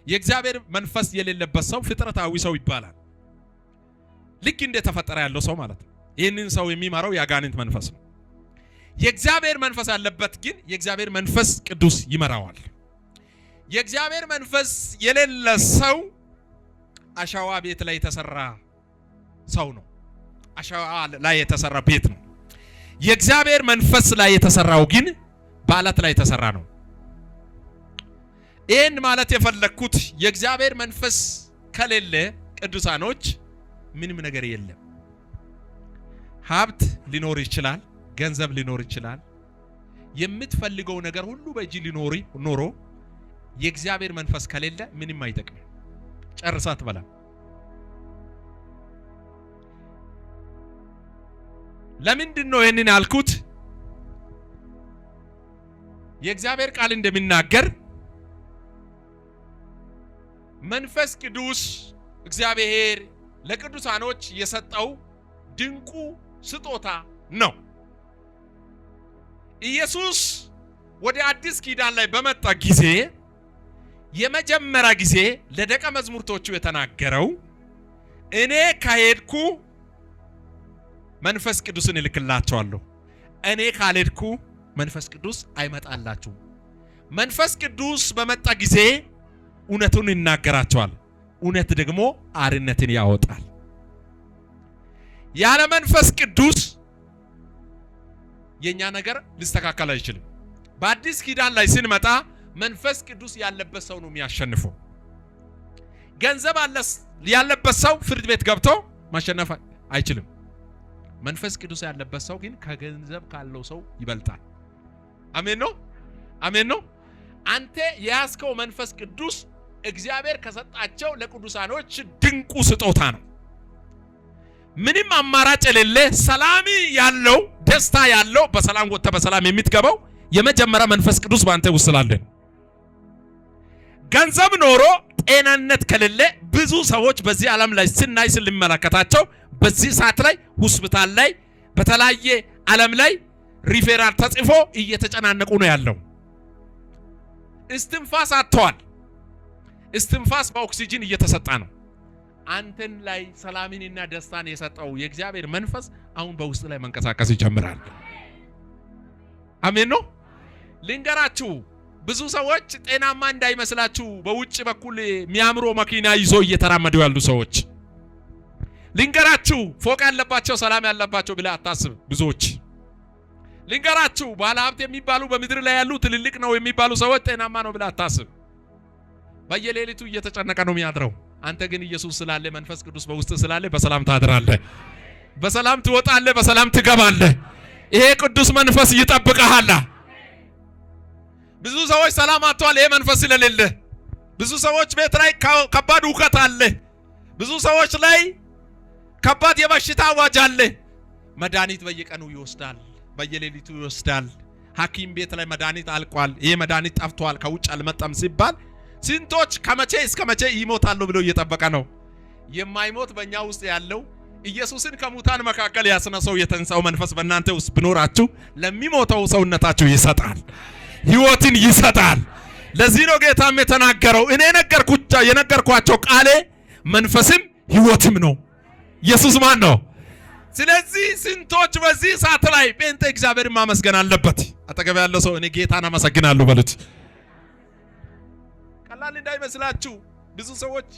የእግዚአብሔር መንፈስ የሌለበት ሰው ፍጥረታዊ ሰው ይባላል። ልክ እንደ ተፈጠረ ያለው ሰው ማለት ነው። ይህንን ሰው የሚመራው የአጋንንት መንፈስ ነው። የእግዚአብሔር መንፈስ ያለበት ግን የእግዚአብሔር መንፈስ ቅዱስ ይመራዋል። የእግዚአብሔር መንፈስ የሌለ ሰው አሸዋ ቤት ላይ የተሰራ ሰው ነው። አሸዋ ላይ የተሰራ ቤት ነው። የእግዚአብሔር መንፈስ ላይ የተሰራው ግን በአለት ላይ የተሰራ ነው። ይህን ማለት የፈለኩት የእግዚአብሔር መንፈስ ከሌለ ቅዱሳኖች ምንም ነገር የለም። ሀብት ሊኖር ይችላል፣ ገንዘብ ሊኖር ይችላል፣ የምትፈልገው ነገር ሁሉ በእጅ ኖሮ የእግዚአብሔር መንፈስ ከሌለ ምንም አይጠቅም። ጨርሳት በላ። ለምንድን ነው ይሄንን ያልኩት? የእግዚአብሔር ቃል እንደሚናገር መንፈስ ቅዱስ እግዚአብሔር ለቅዱሳኖች የሰጠው ድንቁ ስጦታ ነው። ኢየሱስ ወደ አዲስ ኪዳን ላይ በመጣ ጊዜ የመጀመሪያ ጊዜ ለደቀ መዛሙርቶቹ የተናገረው እኔ ከሄድኩ መንፈስ ቅዱስን እልክላቸዋለሁ፣ እኔ ካልሄድኩ መንፈስ ቅዱስ አይመጣላችሁም። መንፈስ ቅዱስ በመጣ ጊዜ እውነቱን ይናገራቸዋል፣ እውነት ደግሞ አርነትን ያወጣል። ያለ መንፈስ ቅዱስ የኛ ነገር ሊስተካከል አይችልም። በአዲስ ኪዳን ላይ ስንመጣ መንፈስ ቅዱስ ያለበት ሰው ነው የሚያሸንፈው። ገንዘብ ያለበት ሰው ፍርድ ቤት ገብቶ ማሸነፍ አይችልም። መንፈስ ቅዱስ ያለበት ሰው ግን ከገንዘብ ካለው ሰው ይበልጣል። አሜን ነው፣ አሜን ነው። አንተ የያዝከው መንፈስ ቅዱስ እግዚአብሔር ከሰጣቸው ለቅዱሳኖች ድንቁ ስጦታ ነው። ምንም አማራጭ የሌለ ሰላም ያለው ደስታ ያለው በሰላም ወጥተ በሰላም የምትገባው የመጀመሪያ መንፈስ ቅዱስ ባንተ ውስጥ ስላለ። ገንዘብ ኖሮ ጤናነት ከሌለ ብዙ ሰዎች በዚህ ዓለም ላይ ስናይ ስንመለከታቸው በዚህ ሰዓት ላይ ሆስፒታል ላይ በተለያየ ዓለም ላይ ሪፌራል ተጽፎ እየተጨናነቁ ነው ያለው። እስትንፋስ አጥተዋል። እስትንፋስ በኦክሲጅን እየተሰጣ ነው። አንተን ላይ ሰላምንና ደስታን የሰጠው የእግዚአብሔር መንፈስ አሁን በውስጥ ላይ መንቀሳቀስ ይጀምራል። አሜን ነው። ልንገራችሁ ብዙ ሰዎች ጤናማ እንዳይመስላችሁ በውጭ በኩል የሚያምሮ መኪና ይዞ እየተራመዱ ያሉ ሰዎች ልንገራችሁ ፎቅ ያለባቸው ሰላም ያለባቸው ብለ አታስብ። ብዙዎች ልንገራችሁ ባለ ሀብት የሚባሉ በምድር ላይ ያሉ ትልልቅ ነው የሚባሉ ሰዎች ጤናማ ነው ብለ አታስብ። በየሌሊቱ እየተጨነቀ ነው የሚያድረው። አንተ ግን ኢየሱስ ስላለ መንፈስ ቅዱስ በውስጥ ስላለ በሰላም ታድራለህ፣ በሰላም ትወጣለህ፣ በሰላም ትገባለህ። ይሄ ቅዱስ መንፈስ ይጠብቀሃል። ብዙ ሰዎች ሰላም አጥተዋል ይሄ መንፈስ ስለሌለ። ብዙ ሰዎች ቤት ላይ ከባድ ውከት አለ። ብዙ ሰዎች ላይ ከባድ የበሽታ አዋጅ አለ። መድኃኒት በየቀኑ ይወስዳል፣ በየሌሊቱ ይወስዳል። ሐኪም ቤት ላይ መድኃኒት አልቋል፣ ይሄ መድኃኒት ጠፍቷል፣ ከውጭ አልመጣም ሲባል ስንቶች ከመቼ እስከ መቼ ይሞታሉ ብለው እየጠበቀ ነው። የማይሞት በእኛ ውስጥ ያለው ኢየሱስን ከሙታን መካከል ያስነሳው የተንሳው መንፈስ በእናንተ ውስጥ ቢኖራችሁ ለሚሞተው ሰውነታችሁ ይሰጣል፣ ሕይወትን ይሰጣል። ለዚህ ነው ጌታም የተናገረው እኔ የነገርኳቸው ቃሌ መንፈስም ሕይወትም ነው። ኢየሱስ ማን ነው? ስለዚህ ስንቶች በዚህ ሰዓት ላይ ጴንጤ እግዚአብሔርን ማመስገን አለበት። አጠገብ ያለው ሰው እኔ ጌታን አመሰግናለሁ በሉት። ቀላል እንዳይመስላችሁ ብዙ ሰዎች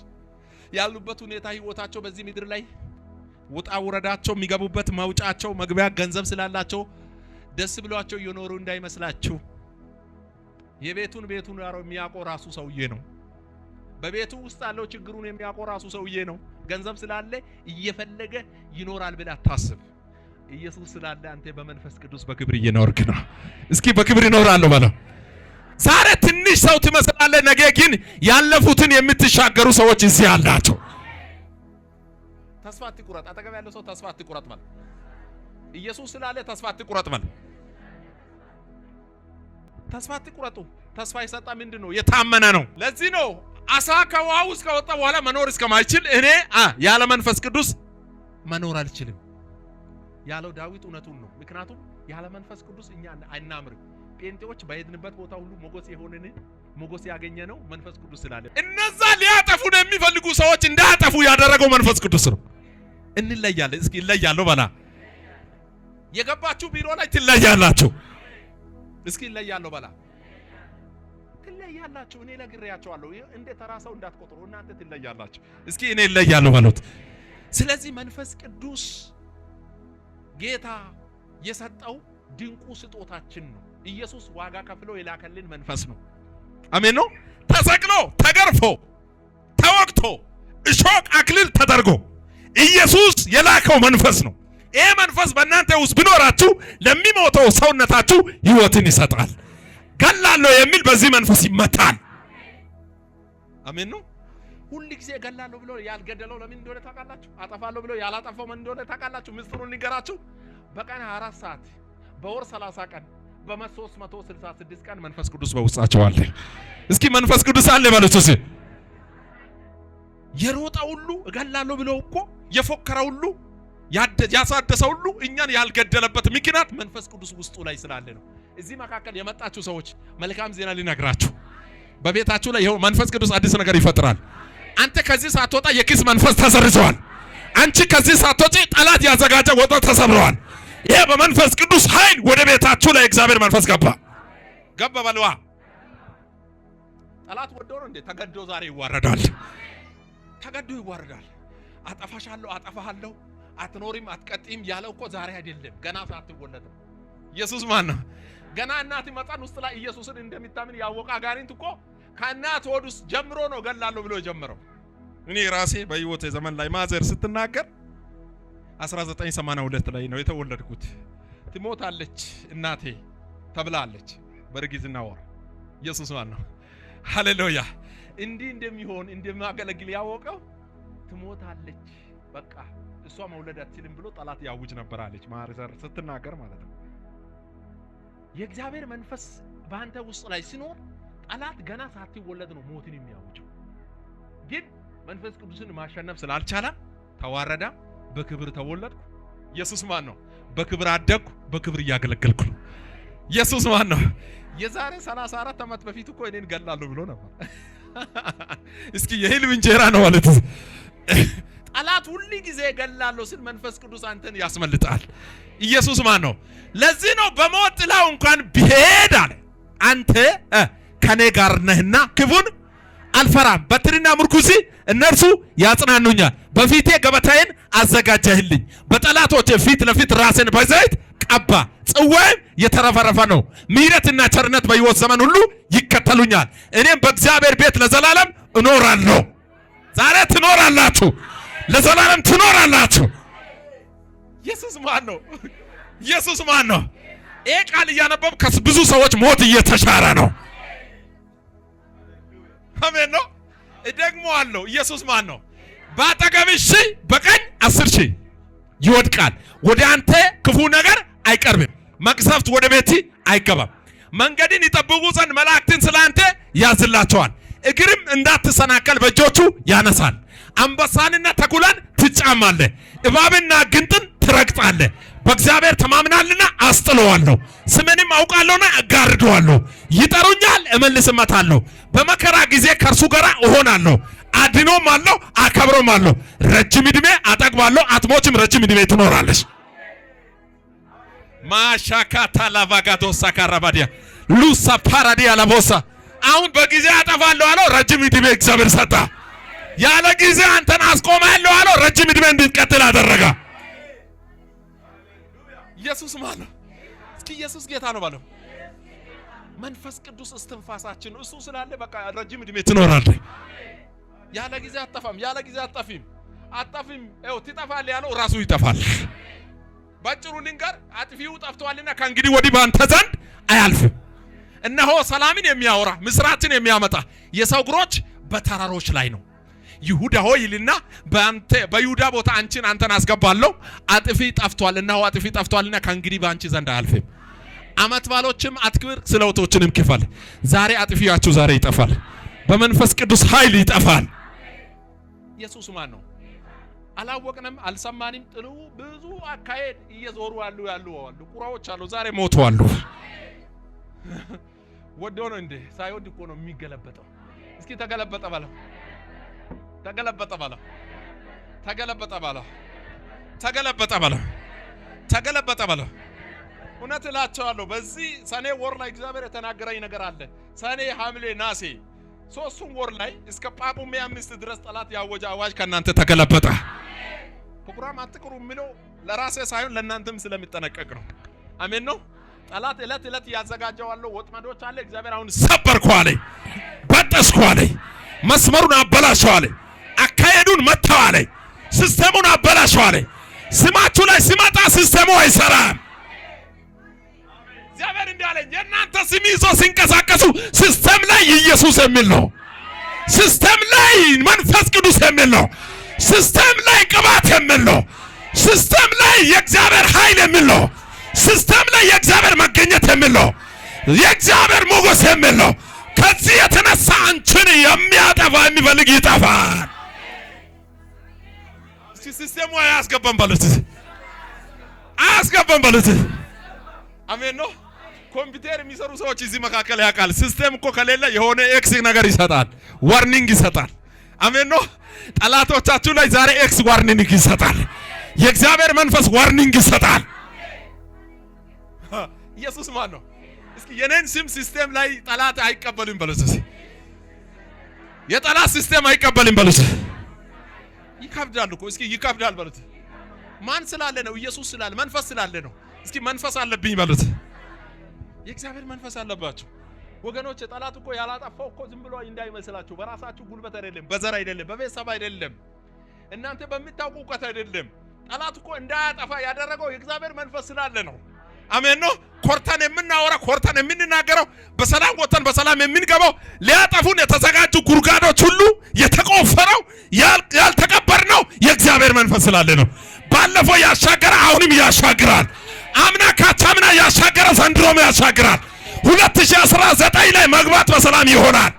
ያሉበት ሁኔታ ህይወታቸው በዚህ ምድር ላይ ውጣ ውረዳቸው የሚገቡበት መውጫቸው መግቢያ ገንዘብ ስላላቸው ደስ ብሏቸው እየኖሩ እንዳይመስላችሁ። የቤቱን የሚያቆ ራሱ ሰውዬ ነው። በቤቱ ውስጥ ያለው ችግሩን የሚያቆ ራሱ ሰውዬ ነው። ገንዘብ ስላለ እየፈለገ ይኖራል ብለህ አታስብ። ኢየሱስ ስላለ አንተ በመንፈስ ቅዱስ በክብር እየኖርክ ነው። እስኪ በክብር እኖራለሁ በለው። ዛሬ ትንሽ ሰው ትመስላለህ፣ ነገ ግን ያለፉትን የምትሻገሩ ሰዎች እዚህ አላቸው። ተስፋ አትቁረጥ። አጠገብ ያለው ሰው ተስፋ አትቁረጥ ማለት ኢየሱስ ስላለ ተስፋ አትቁረጥ ማለት ተስፋ አትቁረጡ። ተስፋ ይሰጣ ምንድነው? የታመነ ነው። ለዚህ ነው አሳ ከውሃ ውስጥ ከወጣ በኋላ መኖር እስከማይችል እኔ ያለ መንፈስ ቅዱስ መኖር አልችልም ያለው ዳዊት እውነቱን ነው። ምክንያቱም ያለ መንፈስ ቅዱስ እኛ አናምርም። ጴንጤዎች በሄድንበት ቦታ ሁሉ ሞገስ የሆነን ሞገስ ያገኘ ነው መንፈስ ቅዱስ ስላለ እነዛ ሊያጠፉን የሚፈልጉ ሰዎች እንዳያጠፉ ያደረገው መንፈስ ቅዱስ ነው። እንለያለን። እስኪ እንለያለሁ በላ የገባችሁ ቢሮ ላይ ትለያላችሁ። እስኪ እንለያለሁ በላ ትለያላችሁ። እኔ ነግሬያችኋለሁ። እንደ ተራሰው እንዳትቆጥሩ እናንተ ትለያላችሁ። እስኪ እኔ እለያለሁ በሉት። ስለዚህ መንፈስ ቅዱስ ጌታ የሰጠው ድንቁ ስጦታችን ነው። ኢየሱስ ዋጋ ከፍሎ የላከልን መንፈስ ነው። አሜን ነው። ተሰቅሎ ተገርፎ ተወቅቶ እሾህ አክሊል ተደርጎ ኢየሱስ የላከው መንፈስ ነው። ይሄ መንፈስ በእናንተ ውስጥ ቢኖራችሁ ለሚሞተው ሰውነታችሁ ሕይወትን ይሰጣል። ገላለሁ የሚል በዚህ መንፈስ ይመታል። አሜን ነው። ሁሉ ጊዜ ገላለሁ ብሎ ያልገደለው ለምን እንደሆነ ታውቃላችሁ? አጠፋለሁ ብሎ ያላጠፋው ምን እንደሆነ ታውቃላችሁ? ምስጢሩን ልንገራችሁ። በቀን 24 ሰዓት በወር 30 ቀን በ366 ቀን መንፈስ ቅዱስ በውስጣቸው አለ። እስኪ መንፈስ ቅዱስ አለ ማለት ነው። የሮጣ ሁሉ እገላለሁ ብሎ እኮ የፎከረ ሁሉ ያሳደሰ ሁሉ እኛን ያልገደለበት ምክንያት መንፈስ ቅዱስ ውስጡ ላይ ስላለ ነው። እዚህ መካከል የመጣችሁ ሰዎች መልካም ዜና ሊነግራችሁ በቤታችሁ ላይ ይሄው መንፈስ ቅዱስ አዲስ ነገር ይፈጥራል። አንተ ከዚህ ሳትወጣ የኪስ መንፈስ ተሰርዟል። አንቺ ከዚህ ሳትወጪ ጠላት ያዘጋጀ ወጣ ተሰብሯል። ይሄ በመንፈስ ቅዱስ ኃይል ወደ ቤታችሁ ላይ እግዚአብሔር መንፈስ ገባ በልዋ። ጠላት ወዶ ነው እንዴ? ተገዶ ዛሬ ይዋረዳል። ተገዶ ይዋረዳል። አጠፋሻለሁ አጠፋሃለሁ አትኖሪም አትቀጥይም ያለው እኮ ዛሬ አይደለም፣ ገና ሳትወለድ። ኢየሱስ ማን ነው? ገና እናት ማህፀን ውስጥ ላይ ኢየሱስን እንደሚታምን ያወቀ አጋንንት እኮ ከእናት ሆድ ውስጥ ጀምሮ ነው ገላለሁ ብሎ የጀመረው። እኔ ራሴ በህይወቴ ዘመን ላይ ማዘር ስትናገር 1982 ላይ ነው የተወለድኩት። ትሞታለች እናቴ ተብላለች በርግዝና ወር። ኢየሱስ ማን ነው? ሃሌሉያ። እንዲህ እንደሚሆን እንደማገለግል ያወቀው ትሞታለች በቃ እሷ መውለድ አትችልም ብሎ ጠላት ያውጅ ነበር አለች ማርዘር ስትናገር ማለት ነው። የእግዚአብሔር መንፈስ በአንተ ውስጥ ላይ ሲኖር ጠላት ገና ሳትወለድ ነው ሞትን የሚያውጀው። ግን መንፈስ ቅዱስን ማሸነፍ ስላልቻለ ተዋረዳ። በክብር ተወለድኩ። ኢየሱስ ማን ነው? በክብር አደግኩ፣ በክብር እያገለገልኩ ነው። ኢየሱስ ማን ነው? የዛሬ 34 ዓመት በፊት እኮ እኔን ገላለሁ ብሎ ነበር። እስኪ የህልም እንጀራ ነው ማለት ነው። ጠላት ሁሉ ጊዜ ገላለሁ ሲል መንፈስ ቅዱስ አንተን ያስመልጣል። ኢየሱስ ማን ነው? ለዚህ ነው በሞት ጥላው እንኳን ቢሄድ አለ አንተ ከኔ ጋር ነህና ክፉን አልፈራም። በትርና ምርኩዚ እነርሱ ያጽናኑኛል። በፊቴ ገበታዬን አዘጋጀህልኝ፣ በጠላቶቼ ፊት ለፊት ራሴን በዘይት ቀባ። ጽዋዬም የተረፈረፈ ነው። ምሕረትና ቸርነት በሕይወት ዘመን ሁሉ ይከተሉኛል። እኔም በእግዚአብሔር ቤት ለዘላለም እኖራለሁ። ዛሬ ትኖራላችሁ፣ ለዘላለም ትኖራላችሁ። ኢየሱስ ማን ነው? ኢየሱስ ማን ነው? ይሄ ቃል እያነበብ ከብዙ ሰዎች ሞት እየተሻረ ነው። አሜን ነው። ደግሞ አለው ኢየሱስ ማን ነው? በአጠገብህ ሺህ በቀኝ 10,000 ይወድቃል፣ ወደ አንተ ክፉ ነገር አይቀርብም፣ መቅሰፍት ወደ ቤት አይገባም። መንገድን ይጠብቁ ዘንድ መላእክትን ስላንተ ያዝላቸዋል፣ እግርም እንዳትሰናከል በእጆቹ ያነሳል። አንበሳንና ተኩላን ትጫማለህ፣ እባብና ግንጥን ትረግጣለህ። በእግዚአብሔር ተማምናልና አስጥለዋለሁ፣ ስሜንም አውቃለሁና እጋርደዋለሁ። ይጠሩኛል እመልስለታለሁ፣ በመከራ ጊዜ ከእርሱ ጋር እሆናለሁ። አድኖም አለው አከብሮም አለው። ረጅም ዕድሜ አጠግባለሁ፣ አትሞችም፣ ረጅም ዕድሜ ትኖራለች። ማሻካታ ላቫጋዶሳ ካራባዲያ ሉሳ ፓራዲያ ላቦሳ አሁን በጊዜ አጠፋለሁ አለው፣ ረጅም ዕድሜ እግዚአብሔር ሰጣ። ያለ ጊዜ አንተን አስቆማለሁ አለው፣ ረጅም ዕድሜ እንድትቀጥል አደረጋ። ኢየሱስ ማን ነው? እስኪ ኢየሱስ ጌታ ነው ባለው። መንፈስ ቅዱስ እስትንፋሳችን ነው። እሱ ስላለ በቃ ረጅም ዕድሜ ትኖራለህ። ያለ ጊዜ አጠፋም፣ ያለ ጊዜ አጠፊም ይኸው ትጠፋለህ ያለው ራሱ ይጠፋል። ባጭሩ ልንገር፣ አጥፊው ጠፍቷልና ከእንግዲህ ወዲህ ባንተ ዘንድ አያልፍም። እነሆ ሰላምን የሚያወራ ምስራችን የሚያመጣ የሰው እግሮች በተራሮች ላይ ነው። ይሁዳ ሆይ ይልና በይሁዳ ቦታ አንተን አስገባለሁ። አጥፊ ጠፍቷል፣ እነሆ አጥፊ ጠፍቷልና ከእንግዲህ ባንቺ ዘንድ አያልፍም። አመት ባሎችም አትክብር፣ ስለውቶችንም ክፈል። ዛሬ አጥፊያችሁ ዛሬ ይጠፋል፣ በመንፈስ ቅዱስ ኃይል ይጠፋል። ኢየሱስ ማን ነው? አላወቅንም፣ አልሰማንም። ጥሉ ብዙ አካሄድ እየዞሩ ያሉ ቁራዎች አሉ፣ ዛሬ ሞተዋል። ወዶ ነው እንዴ? ሳይወድ እኮ ነው የሚገለበጠው። እስኪ ተገለበጠ ባለው ተገለበጠ ባለው ተገለበጠ ባለው ተገለበጠ ባለው ተገለበጠ ባለው እውነት እላቸዋለሁ በዚህ ሰኔ ወር ላይ እግዚአብሔር የተናገረኝ ነገር አለ። ሰኔ፣ ሐምሌ፣ ነሐሴ ሶስቱም ወር ላይ እስከ ጳጉሜ 5 ድረስ ጠላት ያወጀ አዋጅ ከናንተ ተገለበጠ። ፕሮግራም አትቅሩ የሚለው ለራሴ ሳይሆን ለናንተም ስለሚጠነቀቅ ነው። አሜን ነው። ጠላት እለት ያዘጋጀው አለው ወጥመዶች አለ። እግዚአብሔር አሁን ሰበርኩ አለ፣ በጠስኩ አለ፣ መስመሩን አበላሸው አለ፣ አካሄዱን መታው አለ፣ ሲስተሙን አበላሸው አለ። ስማችሁ ላይ ሲመጣ ሲስተሙ አይሰራም። እግዚአብሔር እንዳለኝ የእናንተ ስም ይዞ ሲንቀሳቀሱ ሲስተም ላይ ኢየሱስ የሚል ነው። ሲስተም ላይ መንፈስ ቅዱስ የሚል ነው። ሲስተም ላይ ቅባት የሚል ነው። ሲስተም ላይ የእግዚአብሔር ኃይል የሚል ነው። ሲስተም ላይ የእግዚአብሔር መገኘት የሚል ነው። የእግዚአብሔር ሞገስ የሚል ነው። ከዚህ የተነሳ አንቺን የሚያጠፋ የሚፈልግ ይጠፋል። እስኪ ሲስተሙ አያስገባም በሉት፣ አያስገባም በሉት። አሜን ነው። ኮምፒውተር የሚሰሩ ሰዎች እዚህ መካከል ያውቃል። ሲስተም እኮ ከሌለ የሆነ ኤክስ ነገር ይሰጣል፣ ዋርኒንግ ይሰጣል። አሜን ነው። ጠላቶቻችሁ ላይ ዛሬ ኤክስ ዋርኒንግ ይሰጣል። የእግዚአብሔር መንፈስ ዋርኒንግ ይሰጣል። ኢየሱስ ማን ነው? እስኪ የኔን ስም ሲስተም ላይ ጠላት አይቀበልም በሉት። የጠላት ሲስተም አይቀበልም በሉት። ይከብዳል እኮ እስኪ ይከብዳል በሉት። ማን ስላለ ነው? ኢየሱስ ስላለ፣ መንፈስ ስላለ ነው። እስኪ መንፈስ አለብኝ በሉት። የእግዚአብሔር መንፈስ አለባችሁ ወገኖች። ጠላት እኮ ያላጠፋው እኮ ዝም ብሎ እንዳይመስላችሁ በራሳችሁ ጉልበት አይደለም፣ በዘር አይደለም፣ በቤተሰብ አይደለም፣ እናንተ በሚታውቁ እውቀት አይደለም። ጠላት እኮ እንዳያጠፋ ያደረገው የእግዚአብሔር መንፈስ ስላለ ነው። አሜን ነው። ኮርተን የምናወራ ኮርተን የምንናገረው በሰላም ወጥተን በሰላም የምንገባው ሊያጠፉን የተዘጋጁ ጉርጋዶች ሁሉ የተቆፈረው ያልተቀበርነው የእግዚአብሔር መንፈስ ስላለ ነው። ባለፈው ያሻገረ አሁንም ያሻግራል። አምና ካቻምና ያሻገረ ዘንድሮም ያሻግራል። 2019 ላይ መግባት በሰላም ይሆናል።